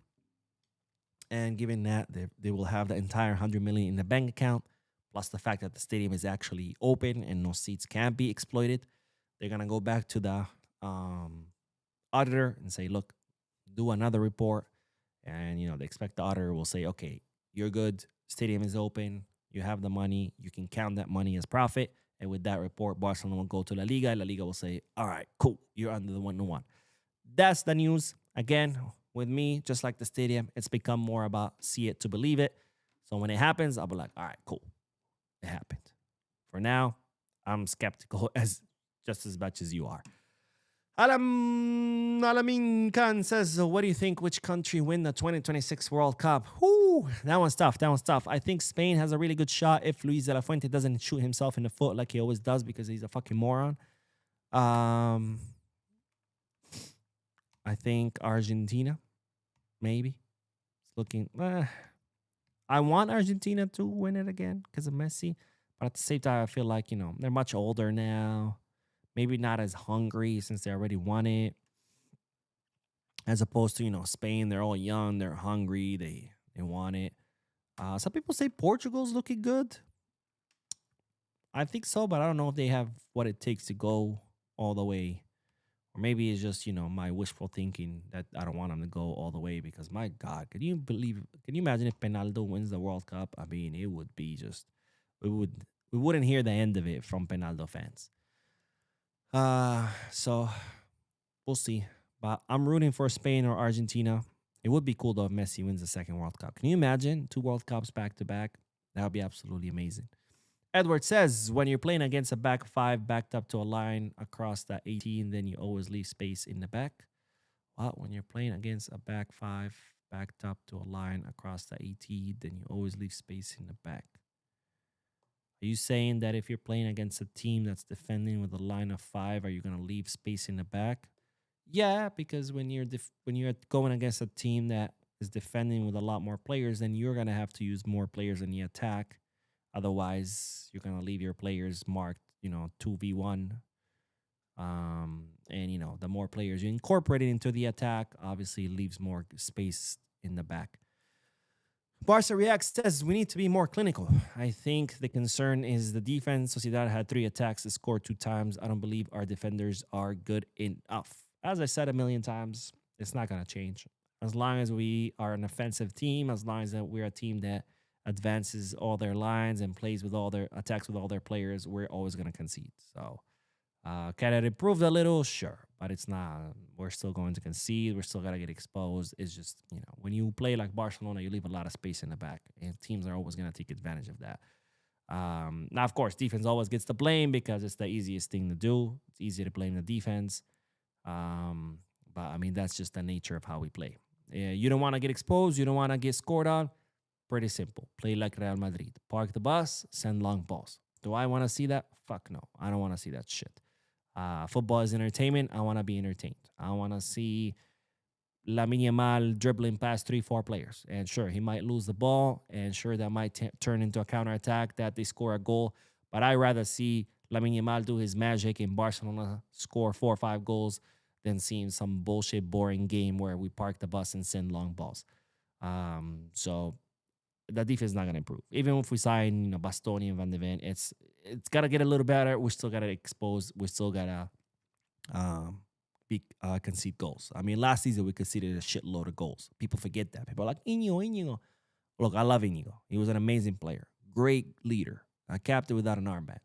And given that, they will have the entire 100 million in the bank account, plus the fact that the stadium is actually open and no seats can be exploited, they're going to go back to the auditor and say, look, do another report. And, they expect the auditor will say, okay, you're good. Stadium is open. You have the money. You can count that money as profit. And with that report, Barcelona will go to La Liga. La Liga will say, all right, cool. You're under the one-to-one. That's the news. Again, with me, just like the stadium, it's become more about see it to believe it. So when it happens, I'll be like, all right, cool. It happened. For now, I'm skeptical just as much as you are. Alamin Khan says, what do you think? Which country win the 2026 World Cup? Whoo, that one's tough. I think Spain has a really good shot if Luis de la Fuente doesn't shoot himself in the foot like he always does because he's a fucking moron. I think Argentina, maybe. It's looking. I want Argentina to win it again because of Messi, but at the same time, I feel like they're much older now. Maybe not as hungry since they already won it. As opposed to Spain, they're all young, they're hungry, they want it. Some people say Portugal's looking good. I think so, but I don't know if they have what it takes to go all the way. Or maybe it's just, my wishful thinking that I don't want them to go all the way because, my God, can you imagine if Penaldo wins the World Cup? I mean, it would be just, we wouldn't hear the end of it from Penaldo fans. So we'll see. But I'm rooting for Spain or Argentina. It would be cool, though, if Messi wins the second World Cup. Can you imagine 2 World Cups back-to-back? That would be absolutely amazing. Edward says, when you're playing against a back 5 backed up to a line across the 18, then you always leave space in the back. Well, when you're playing against a back 5 backed up to a line across the 18, then you always leave space in the back. Are you saying that if you're playing against a team that's defending with a line of 5, are you going to leave space in the back? Yeah, because when you're going against a team that is defending with a lot more players, then you're going to have to use more players in the attack. Otherwise, you're going to leave your players marked, 2v1. And, the more players you incorporate into the attack, obviously leaves more space in the back. Barca Reacts says, we need to be more clinical. I think the concern is the defense. Sociedad had 3 attacks to score 2 times. I don't believe our defenders are good enough. As I said a million times, it's not going to change. As long as we are an offensive team, as long as we're a team that advances all their lines and plays with all their attacks with all their players, we're always going to concede. So can it improve a little? Sure. But it's not. We're still going to concede. We're still going to get exposed. It's just, when you play like Barcelona, you leave a lot of space in the back. And teams are always going to take advantage of that. Now, of course, defense always gets the blame because it's the easiest thing to do. It's easier to blame the defense. But, I mean, that's just the nature of how we play. You don't want to get exposed. You don't want to get scored on. Pretty simple. Play like Real Madrid. Park the bus, send long balls. Do I want to see that? Fuck no. I don't want to see that shit. Football is entertainment. I want to be entertained. I want to see Lamine Yamal dribbling past 3-4 players. And sure, he might lose the ball. And sure, that might turn into a counterattack that they score a goal. But I'd rather see Lamine Yamal do his magic in Barcelona, score 4 or 5 goals than seeing some bullshit, boring game where we park the bus and send long balls. So the defense is not going to improve. Even if we sign, Bastoni and Van de Ven, it's got to get a little better. We still got to expose. We still got to concede goals. I mean, last season we conceded a shitload of goals. People forget that. People are like, Iñigo. Look, I love Iñigo. He was an amazing player. Great leader. A captain without an armband.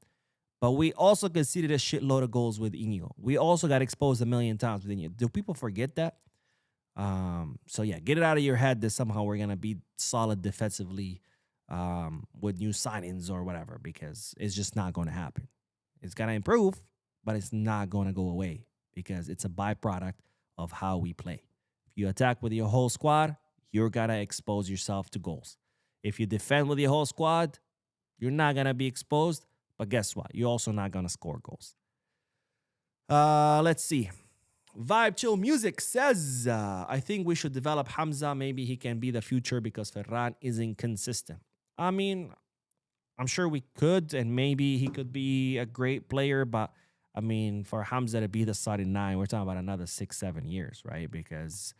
But we also conceded a shitload of goals with Iñigo. We also got exposed a million times with Iñigo. Do people forget that? So yeah, get it out of your head that somehow we're gonna be solid defensively with new signings or whatever, because it's just not going to happen. It's gonna improve, but it's not going to go away because it's a byproduct of how we play. If you attack with your whole squad, you're gonna expose yourself to goals. If you defend with your whole squad, you're not gonna be exposed, but guess what? You're also not gonna score goals. Let's see. Vibe Chill Music says, I think we should develop Hamza. Maybe he can be the future because Ferran isn't consistent. I mean, I'm sure we could, and maybe he could be a great player, but I mean, for Hamza to be the starting nine, we're talking about another 6, 7 years, right? Because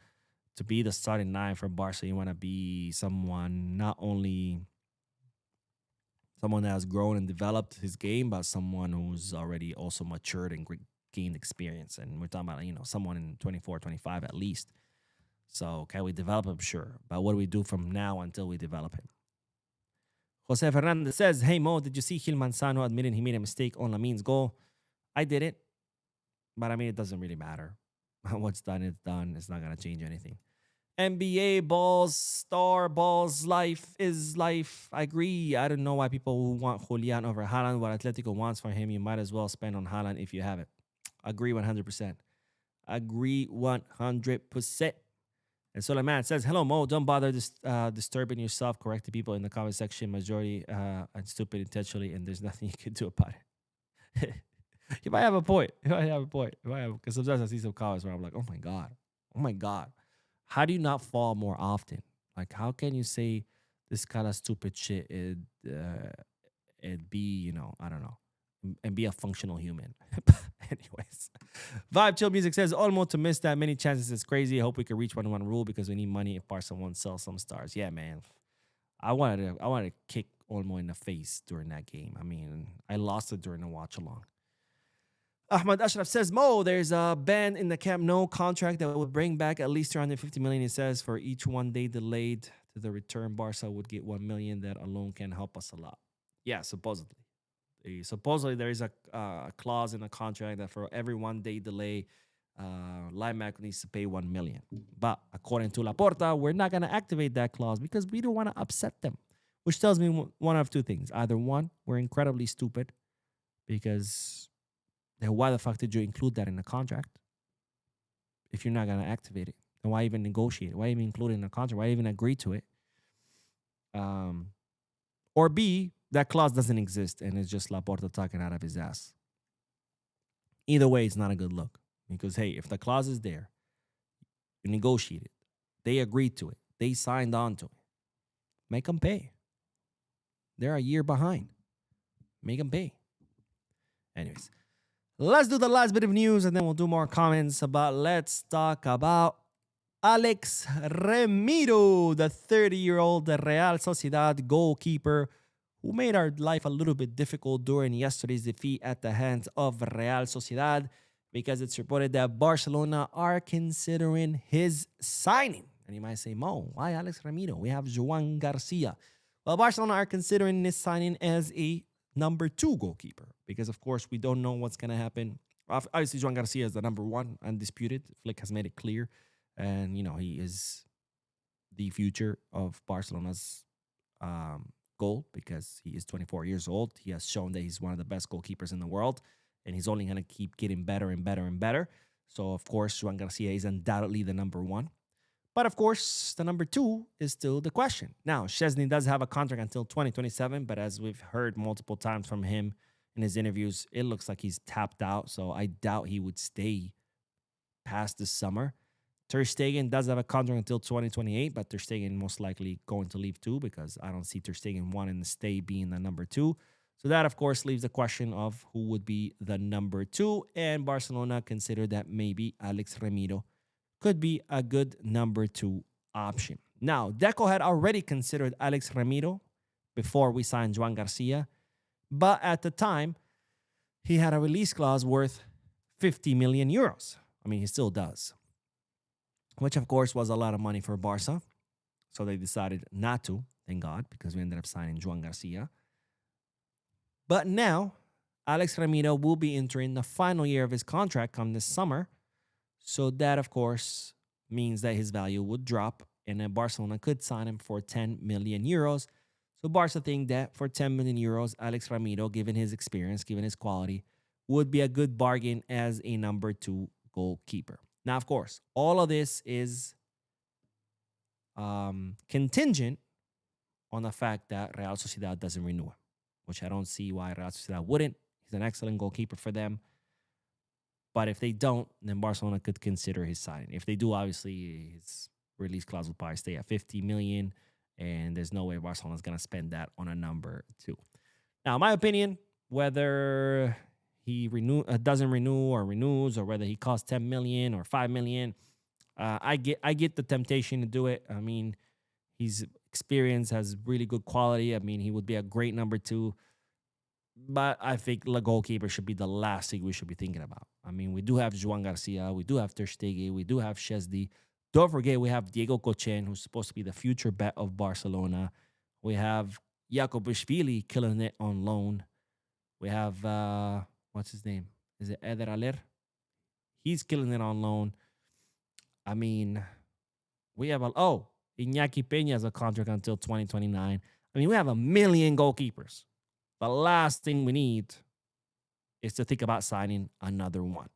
to be the starting nine for Barca, you want to be someone, not only someone that has grown and developed his game, but someone who's already also matured and gained experience. And we're talking about, someone in 24, 25 at least. So can we develop him? Sure. But what do we do from now until we develop him? Jose Fernandez says, hey, Mo, did you see Gil Manzano admitting he made a mistake on Lamin's goal? I did it. But I mean, it doesn't really matter. What's done is done. It's not going to change anything. NBA balls, star balls, life is life. I agree. I don't know why people want Julian over Haaland. What Atletico wants for him, you might as well spend on Haaland if you have it. Agree 100%. Agree 100%. And so the man says, hello, Mo. Don't bother disturbing yourself. Correct the people in the comment section. Majority and stupid intentionally, and there's nothing you can do about it. You might have a point. Because sometimes I see some comments where I'm like, oh my God. How do you not fall more often? Like, how can you say this kind of stupid shit and be, I don't know, and be a functional human? Anyways, Vibe Chill Music says, almost to miss that many chances is crazy. I hope we can reach 1-1 rule because we need money if Barca won't sell some stars. Yeah, man. I wanted to kick Olmo in the face during that game. I mean, I lost it during the watch along. Ahmad Ashraf says, Mo, there's a ban in the Camp Nou contract that would bring back at least 350 million. It says for each 1 day delayed to the return, Barca would get 1 million. That alone can help us a lot. Yeah, supposedly. Supposedly there is a clause in the contract that for every 1 day delay, Limac needs to pay 1 million. But according to Laporta, we're not going to activate that clause because we don't want to upset them, which tells me one of two things. Either one, we're incredibly stupid because then why the fuck did you include that in the contract if you're not going to activate it? Then why even negotiate it? Why even include it in the contract? Why even agree to it? Or B, that clause doesn't exist and it's just Laporta talking out of his ass. Either way, it's not a good look. Because, hey, if the clause is there, you negotiate it, they agreed to it, they signed on to it, make them pay. They're a year behind. Make them pay. Anyways, let's do the last bit of news and then we'll do more comments about, let's talk about Alex Remiro, the 30-year-old Real Sociedad goalkeeper who made our life a little bit difficult during yesterday's defeat at the hands of Real Sociedad, because it's reported that Barcelona are considering his signing. And you might say, Mo, why Alex Remiro? We have Joan Garcia. Well, Barcelona are considering this signing as a number 2 goalkeeper because, of course, we don't know what's going to happen. Obviously, Joan Garcia is the number 1, undisputed. Flick has made it clear. And, he is the future of Barcelona's goal because he is 24 years old. He has shown that he's one of the best goalkeepers in the world, and he's only going to keep getting better and better and better. So, of course, Joan Garcia is undoubtedly the number 1. But, of course, the number 2 is still the question. Now, Szczesny does have a contract until 2027, but as we've heard multiple times from him in his interviews, it looks like he's tapped out. So I doubt he would stay past this summer. Ter Stegen does have a contract until 2028, but Ter Stegen most likely going to leave too because I don't see Ter Stegen wanting to stay being the number 2. So that, of course, leaves the question of who would be the number 2. And Barcelona considered that maybe Alex Remiro could be a good number 2 option. Now, Deco had already considered Alex Remiro before we signed Joan Garcia, but at the time, he had a release clause worth 50 million euros. I mean, he still does, which, of course, was a lot of money for Barca. So they decided not to, thank God, because we ended up signing Joan Garcia. But now, Alex Remiro will be entering the final year of his contract come this summer. So that, of course, means that his value would drop, and then Barcelona could sign him for 10 million euros. So Barca think that for 10 million euros, Alex Ramiro, given his experience, given his quality, would be a good bargain as a number 2 goalkeeper. Now, of course, all of this is contingent on the fact that Real Sociedad doesn't renew him, which I don't see why Real Sociedad wouldn't. He's an excellent goalkeeper for them. But if they don't, then Barcelona could consider his signing. If they do, obviously, his release clause will probably stay at 50 million, and there's no way Barcelona is going to spend that on a number 2. Now, in my opinion, whether he doesn't renew or renews, or whether he costs 10 million or 5 million, I get the temptation to do it. I mean, his experience has really good quality. I mean, he would be a great number 2. But I think the goalkeeper should be the last thing we should be thinking about. I mean, we do have Joan Garcia, we do have Ter Stegen, we do have Szczesny. Don't forget, we have Diego Kochen, who's supposed to be the future bet of Barcelona. We have Jakobishvili killing it on loan. We have, what's his name? Is it Eder Aller? He's killing it on loan. I mean, we have, Iñaki Peña has a contract until 2029. I mean, we have a million goalkeepers. The last thing we need is to think about signing another one.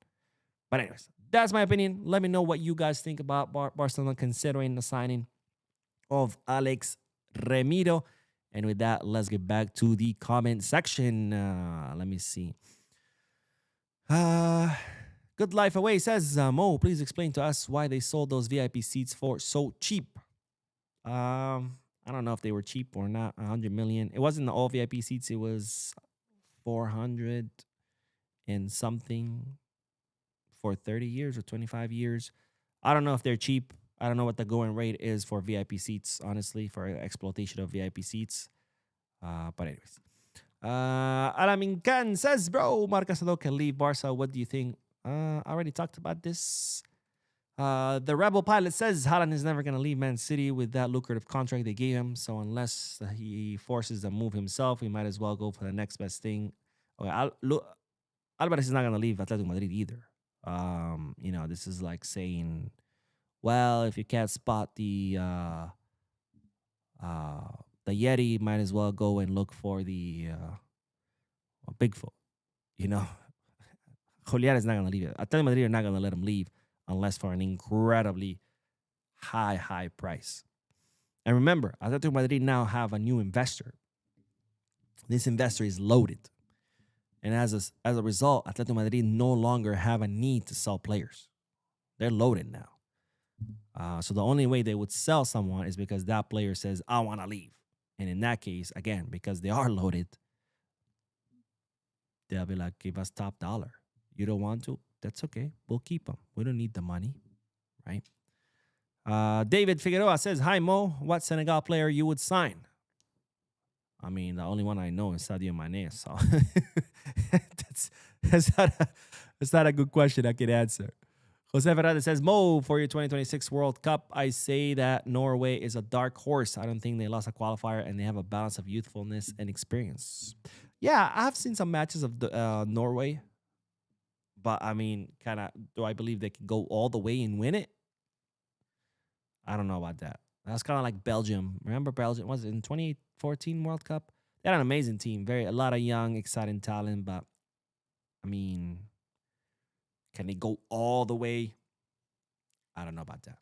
But anyways, that's my opinion. Let me know what you guys think about Barcelona considering the signing of Alex Ramiro. And with that, let's get back to the comment section. Let me see. Good Life Away says, Mo, please explain to us why they sold those VIP seats for so cheap. I don't know if they were cheap or not. 100 million. It wasn't the all VIP seats. It was 400 and something for 30 years or 25 years. I don't know if they're cheap. I don't know what the going rate is for VIP seats, honestly, for exploitation of VIP seats. But anyways. Alamin Khan says, bro, Marc Casado can leave Barca. What do you think? I already talked about this. The Rebel Pilot says Haaland is never going to leave Man City with that lucrative contract they gave him. So unless he forces a move himself, he might as well go for the next best thing. Okay, Alvarez is not going to leave Atletico Madrid either. This is like saying, well, if you can't spot the Yeti, might as well go and look for the Bigfoot. Julián is not going to leave it. Atletico Madrid are not going to let him leave unless for an incredibly high price. And remember, Atletico Madrid now have a new investor. This investor is loaded. And as a result, Atletico Madrid no longer have a need to sell players. They're loaded now. So the only way they would sell someone is because that player says, I want to leave. And in that case, again, because they are loaded, they'll be like, give us top dollar. You don't want to? That's okay. We'll keep them. We don't need the money, right? David Figueroa says, hi, Mo. What Senegal player you would sign? I mean, the only one I know is Sadio Mane. So that's not a good question I can answer. Jose Ferrada says, Mo, for your 2026 World Cup, I say that Norway is a dark horse. I don't think they lost a qualifier, and they have a balance of youthfulness and experience. Yeah, I've seen some matches of Norway. But, I mean, do I believe they can go all the way and win it? I don't know about that. That's kind of like Belgium. Remember Belgium? Was it in 2014 World Cup? They had an amazing team. A lot of young, exciting talent. But, I mean, can they go all the way? I don't know about that.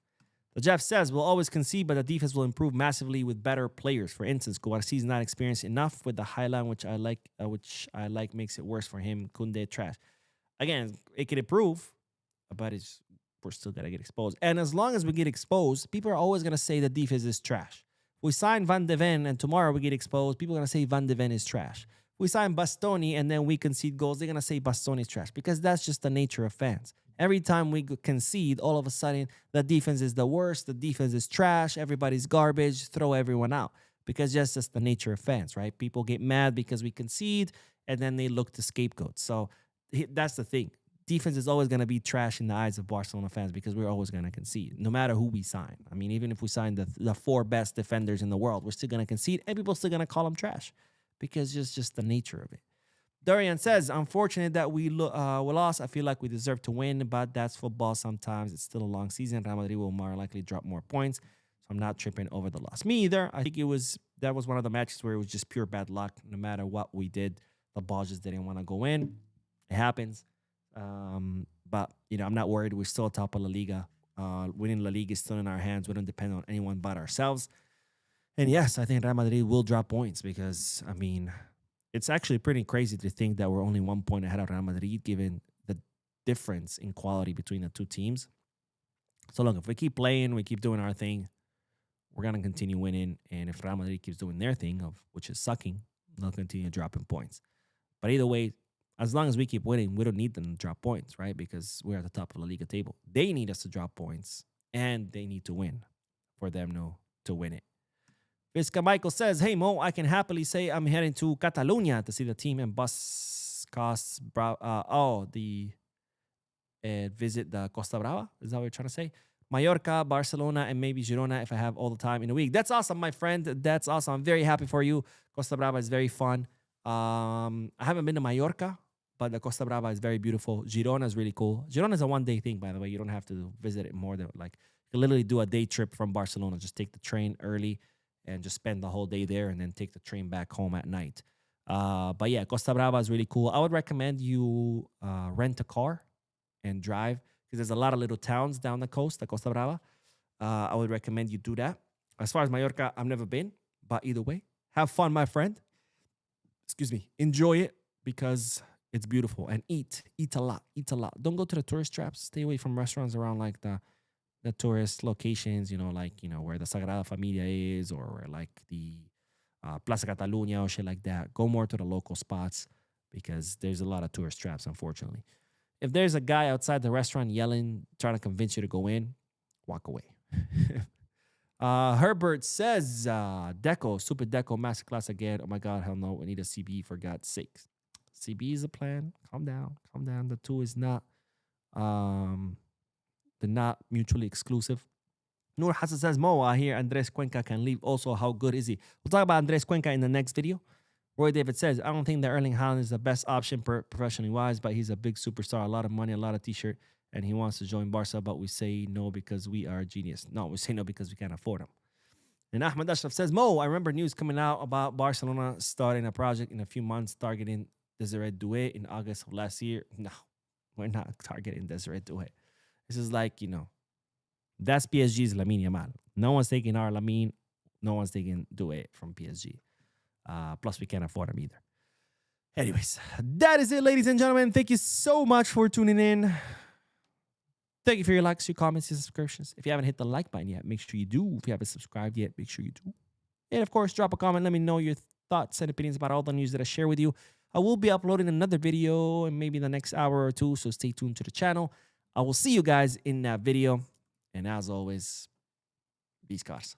So Jeff says, we'll always concede, but the defense will improve massively with better players. For instance, Guarci is not experienced enough with the high line, which I like makes it worse for him. Koundé, trash. Again, it can improve, but we're still going to get exposed. And as long as we get exposed, people are always going to say the defense is trash. We sign Van de Ven, and tomorrow we get exposed, people are going to say Van de Ven is trash. We sign Bastoni, and then we concede goals, they're going to say Bastoni is trash, because that's just the nature of fans. Every time we concede, all of a sudden, the defense is the worst, the defense is trash, everybody's garbage, throw everyone out. Because that's just the nature of fans, right? People get mad because we concede, and then they look to scapegoats. So that's the thing. Defense is always going to be trash in the eyes of Barcelona fans because we're always going to concede, no matter who we sign. I mean, even if we sign the 4 best defenders in the world, we're still going to concede, and people are still going to call them trash because it's just the nature of it. Dorian says, unfortunate that we lost. I feel like we deserve to win, but that's football sometimes. It's still a long season. Real Madrid will more likely drop more points, so I'm not tripping over the loss. Me either. I think that was one of the matches where it was just pure bad luck. No matter what we did, the ball just didn't want to go in. It happens. But, I'm not worried. We're still top of La Liga. Winning La Liga is still in our hands. We don't depend on anyone but ourselves. And yes, I think Real Madrid will drop points because, it's actually pretty crazy to think that we're only 1 point ahead of Real Madrid, given the difference in quality between the two teams. So look, if we keep playing, we keep doing our thing, we're going to continue winning. And if Real Madrid keeps doing their thing, which is sucking, they'll continue dropping points. But either way, as long as we keep winning, we don't need them to drop points, right? Because we're at the top of the Liga table. They need us to drop points, and they need to win for them to win it. Visca Michael says, hey, Mo, I can happily say I'm heading to Catalonia to see the team and bus costs. Visit the Costa Brava. Is that what you're trying to say? Mallorca, Barcelona, and maybe Girona if I have all the time in a week. That's awesome, my friend. That's awesome. I'm very happy for you. Costa Brava is very fun. I haven't been to Mallorca, but the Costa Brava is very beautiful. Girona is really cool. Girona is a one-day thing, by the way. You don't have to visit it more than, you can literally do a day trip from Barcelona. Just take the train early and just spend the whole day there and then take the train back home at night. But yeah, Costa Brava is really cool. I would recommend you rent a car and drive because there's a lot of little towns down the coast, the Costa Brava. I would recommend you do that. As far as Mallorca, I've never been, but either way, have fun, my friend. Excuse me. Enjoy it because it's beautiful. And eat a lot. Don't go to the tourist traps. Stay away from restaurants around the tourist locations, where the Sagrada Familia is or where the Plaza Catalunya or shit like that. Go more to the local spots because there's a lot of tourist traps, unfortunately. If there's a guy outside the restaurant yelling, trying to convince you to go in, walk away. Herbert says, Deco, Super Deco Masterclass again. Oh my God, hell no. We need a CB for God's sake. CB is a plan. Calm down. The two is not... They're not mutually exclusive. Noor Hassan says, Mo, I hear Andres Cuenca can leave. Also, how good is he? We'll talk about Andres Cuenca in the next video. Roy David says, I don't think that Erling Haaland is the best option professionally wise, but he's a big superstar, a lot of money, a lot of t-shirt, and he wants to join Barca, but we say no because we are a genius. No, we say no because we can't afford him. And Ahmed Ashraf says, Mo, I remember news coming out about Barcelona starting a project in a few months targeting Desiree Doué in August of last year. No, we're not targeting Desiree Doué. This is that's PSG's Lamine Yamal. No one's taking our Lamine. No one's taking Doué from PSG. Plus, we can't afford him either. Anyways, that is it, ladies and gentlemen. Thank you so much for tuning in. Thank you for your likes, your comments, your subscriptions. If you haven't hit the like button yet, make sure you do. If you haven't subscribed yet, make sure you do. And, of course, drop a comment. Let me know your thoughts and opinions about all the news that I share with you. I will be uploading another video in maybe the next hour or two, so stay tuned to the channel. I will see you guys in that video. And as always, peace, cars.